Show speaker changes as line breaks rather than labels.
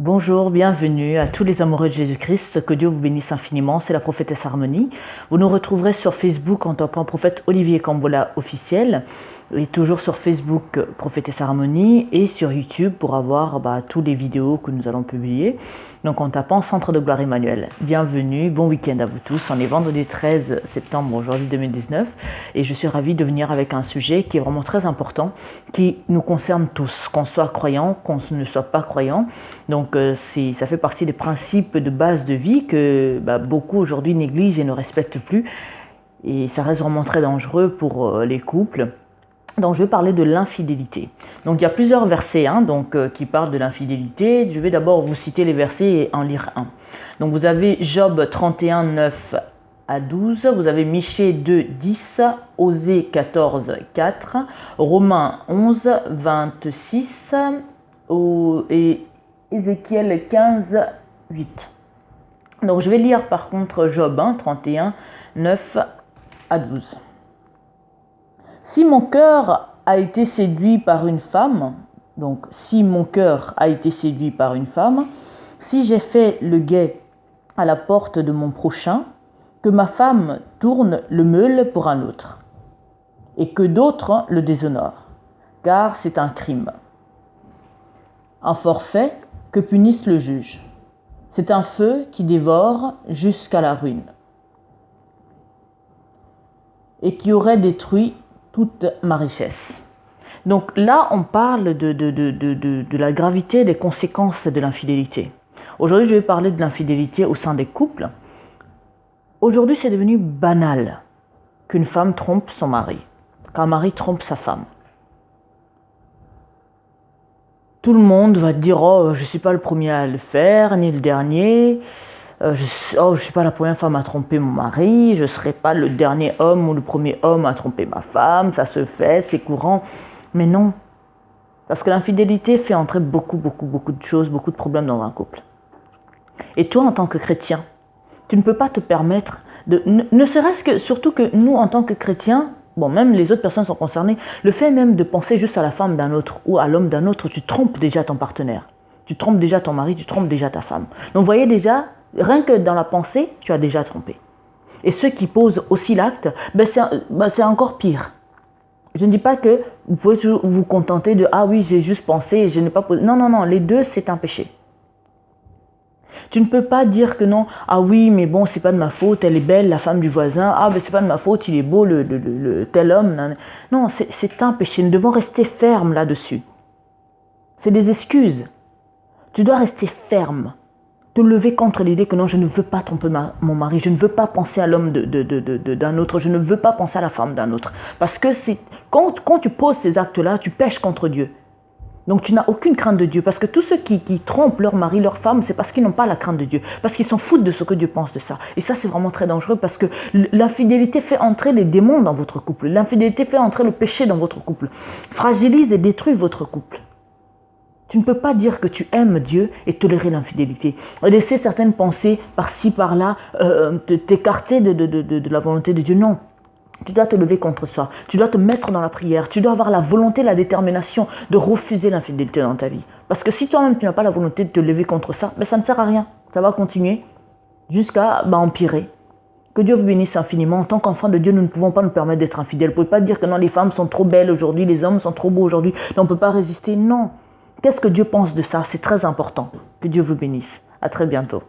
Bonjour, bienvenue à tous les amoureux de Jésus-Christ, que Dieu vous bénisse infiniment, c'est la prophétesse Harmonie. Vous nous retrouverez sur Facebook en tapant prophète Olivier Cambola officiel, et toujours sur Facebook prophétesse Harmonie, et sur YouTube pour avoir tous les vidéos que nous allons publier. Donc en tapant Centre de Gloire Emmanuel. Bienvenue, bon week-end à vous tous. On est vendredi 13 septembre aujourd'hui 2019 et je suis ravie de venir avec un sujet qui est vraiment très important, qui nous concerne tous, qu'on soit croyant, qu'on ne soit pas croyant. Donc ça fait partie des principes de base de vie que beaucoup aujourd'hui négligent et ne respectent plus. Et ça reste vraiment très dangereux pour les couples. Donc je vais parler de l'infidélité. Donc il y a plusieurs versets qui parlent de l'infidélité. Je vais d'abord vous citer les versets et en lire un. Donc vous avez Job 31, 9 à 12, vous avez Michée 2, 10, Osée 14, 4, Romains 11, 26 et Ézéchiel 15, 8. Donc je vais lire par contre Job 31, 9 à 12. Si mon cœur a été séduit par une femme, donc si mon cœur a été séduit par une femme, si j'ai fait le guet à la porte de mon prochain, que ma femme tourne le meule pour un autre, et que d'autres le déshonorent, car c'est un crime. Un forfait que punisse le juge. C'est un feu qui dévore jusqu'à la ruine, et qui aurait détruit toute ma richesse. Donc là, on parle de la gravité des conséquences de l'infidélité. Aujourd'hui, je vais parler de l'infidélité au sein des couples. Aujourd'hui, c'est devenu banal qu'une femme trompe son mari, qu'un mari trompe sa femme. Tout le monde va dire « Oh, je ne suis pas le premier à le faire, ni le dernier. Je ne suis pas la première femme à tromper mon mari. Je ne serai pas le dernier homme ou le premier homme à tromper ma femme. Ça se fait, c'est courant. » Mais non. Parce que l'infidélité fait entrer beaucoup de choses, beaucoup de problèmes dans un couple. Et toi, en tant que chrétien, tu ne peux pas te permettre de... Ne serait-ce que, surtout que nous, en tant que chrétiens, bon, même les autres personnes sont concernées, le fait même de penser juste à la femme d'un autre ou à l'homme d'un autre, tu trompes déjà ton partenaire. Tu trompes déjà ton mari, tu trompes déjà ta femme. Donc, vous voyez déjà, rien que dans la pensée, tu as déjà trompé. Et ceux qui posent aussi l'acte, c'est encore pire. Je ne dis pas que vous pouvez toujours vous contenter de « Ah oui, j'ai juste pensé et je n'ai pas posé ». Non, les deux, c'est un péché. Tu ne peux pas dire que non, « Ah oui, mais bon, c'est pas de ma faute, elle est belle, la femme du voisin. Ah, mais c'est pas de ma faute, il est beau, le tel homme. » Non, c'est un péché. Nous devons rester fermes là-dessus. C'est des excuses. Tu dois rester ferme. Te lever contre l'idée que non, je ne veux pas tromper mon mari, je ne veux pas penser à l'homme d'un autre, je ne veux pas penser à la femme d'un autre. Parce que quand tu poses ces actes-là, tu pèches contre Dieu. Donc tu n'as aucune crainte de Dieu. Parce que tous ceux qui trompent leur mari, leur femme, c'est parce qu'ils n'ont pas la crainte de Dieu. Parce qu'ils s'en foutent de ce que Dieu pense de ça. Et ça, c'est vraiment très dangereux parce que l'infidélité fait entrer les démons dans votre couple. L'infidélité fait entrer le péché dans votre couple. Fragilise et détruit votre couple. Tu ne peux pas dire que tu aimes Dieu et tolérer l'infidélité. Laisser certaines pensées par-ci, par-là, t'écarter de la volonté de Dieu. Non, tu dois te lever contre ça. Tu dois te mettre dans la prière. Tu dois avoir la volonté, la détermination de refuser l'infidélité dans ta vie. Parce que si toi-même tu n'as pas la volonté de te lever contre ça, ça ne sert à rien. Ça va continuer jusqu'à empirer. Que Dieu vous bénisse infiniment. En tant qu'enfants de Dieu, nous ne pouvons pas nous permettre d'être infidèles. Vous ne pouvez pas dire que non, les femmes sont trop belles aujourd'hui, les hommes sont trop beaux aujourd'hui, on ne peut pas résister. Non. Qu'est-ce que Dieu pense de ça? C'est très important. Que Dieu vous bénisse. À très bientôt.